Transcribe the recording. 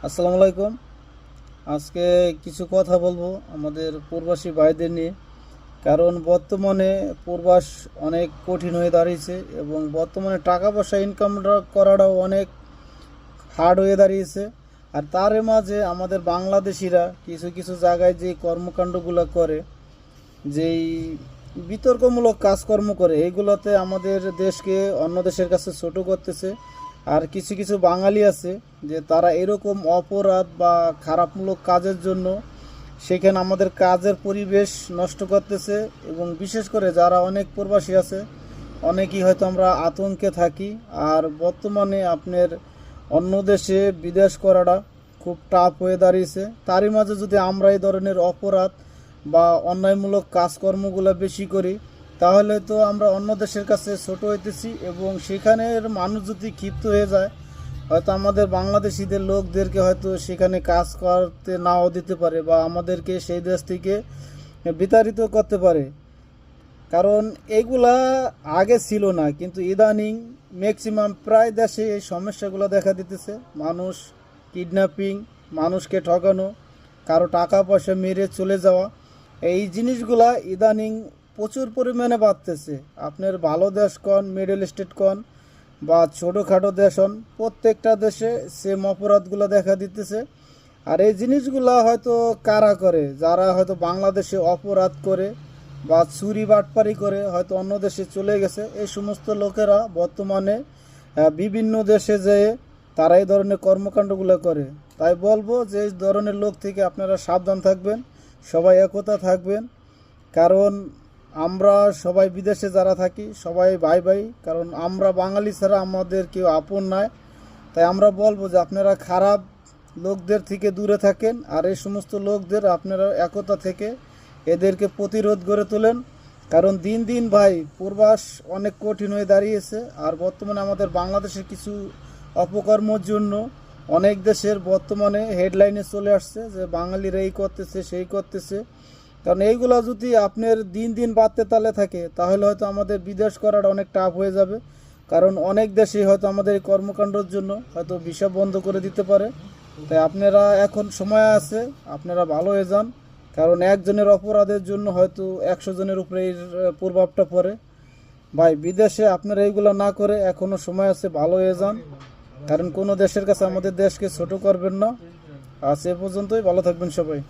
আসসালামু আলাইকুম। আজকে কিছু কথা বলবো আমাদের প্রবাসী ভাইদের নিয়ে। কারণ বর্তমানে প্রবাস অনেক কঠিন হয়ে দাঁড়িয়েছে এবং বর্তমানে টাকা পয়সা ইনকাম করাটাও অনেক হার্ড হয়ে দাঁড়িয়েছে। আর তার মাঝে আমাদের বাংলাদেশিরা কিছু কিছু জায়গায় যে কর্মকাণ্ডগুলো করে, যেই বিতর্কমূলক কাজকর্ম করে, এইগুলোতে আমাদের দেশকে অন্য দেশের কাছে ছোট করতেছে। আর কিছু কিছু বাঙালি আছে যে তারা এরকম অপরাধ বা খারাপমূলক কাজের জন্য সেখানে আমাদের কাজের পরিবেশ নষ্ট করতেছে। এবং বিশেষ করে যারা অনেক প্রবাসী আছে, অনেকেই হয়তো আমরা আতঙ্কে থাকি। আর বর্তমানে আপনার অন্য দেশে বিদেশ করাটা খুব টাফ হয়ে দাঁড়িয়েছে। তারই মাঝে যদি আমরা এই ধরনের অপরাধ বা অন্যায়মূলক কাজকর্মগুলো বেশি করি, তাহলে তো আমরা অন্য দেশের কাছে ছোট হইতেছি এবং সেখানের মানুষ যদি ক্ষিপ্ত হয়ে যায়, হয়তো আমাদের বাংলাদেশিদের লোকদেরকে হয়তো সেখানে কাজ করতে নাও দিতে পারে বা আমাদেরকে সেই দেশ থেকে বিতাড়িত করতে পারে। কারণ এগুলা আগে ছিল না, কিন্তু ইদানিং ম্যাক্সিমাম প্রায় দেশে এই সমস্যাগুলো দেখা দিতেছে। মানুষ কিডন্যাপিং, মানুষকে ঠকানো, কারো টাকা পয়সা মেরে চলে যাওয়া, এই জিনিসগুলা ইদানিং প্রচুর পরিমাণে বাড়তেছে। আপনার ভালো দেশ কন, মিডল স্টেট কন বা ছোটোখাটো দেশ হন, প্রত্যেকটা দেশে সেম অপরাধগুলো দেখা দিতেছে। আর এই জিনিসগুলা হয়তো কারা করে, যারা হয়তো বাংলাদেশে অপরাধ করে বা চুরি বাটপারি করে হয়তো অন্য দেশে চলে গেছে, এই সমস্ত লোকেরা বর্তমানে বিভিন্ন দেশে যেয়ে তারা এই ধরনের কর্মকাণ্ডগুলো করে। তাই বলবো যে এই ধরনের লোক থেকে আপনারা সাবধান থাকবেন, সবাই একতা থাকবেন। কারণ আমরা সবাই বিদেশে যারা থাকি সবাই ভাই ভাই, কারণ আমরা বাঙালি ছাড়া আমাদের কেউ আপন নয়। তাই আমরা বলবো যে আপনারা খারাপ লোকদের থেকে দূরে থাকেন, আর এই সমস্ত লোকদের আপনারা একতা থেকে এদেরকে প্রতিরোধ গড়ে তোলেন। কারণ দিন দিন ভাই প্রবাস অনেক কঠিন হয়ে দাঁড়িয়েছে। আর বর্তমানে আমাদের বাংলাদেশের কিছু অপকর্মর জন্য অনেক দেশের বর্তমানে হেডলাইনে চলে আসছে যে বাঙালিরা এই করতেছে সেই করতেছে। কারণ এইগুলো যদি আপনার দিন দিন বাড়তে তালে থাকে, তাহলে হয়তো আমাদের বিদেশ করাটা অনেক টাফ হয়ে যাবে। কারণ অনেক দেশেই হয়তো আমাদের এই কর্মকাণ্ডের জন্য হয়তো ভিসা বন্ধ করে দিতে পারে। তাই আপনারা এখন সময় আছে, আপনারা ভালো হয়ে যান। কারণ একজনের অপরাধের জন্য হয়তো 100 জনের উপরে এর প্রভাবটা পড়ে। ভাই বিদেশে আপনারা এইগুলো না করে এখনও সময় আছে, ভালো হয়ে যান। কারণ কোনো দেশের কাছে আমাদের দেশকে ছোট করবেন না। আজ এ পর্যন্তই, ভালো থাকবেন সবাই।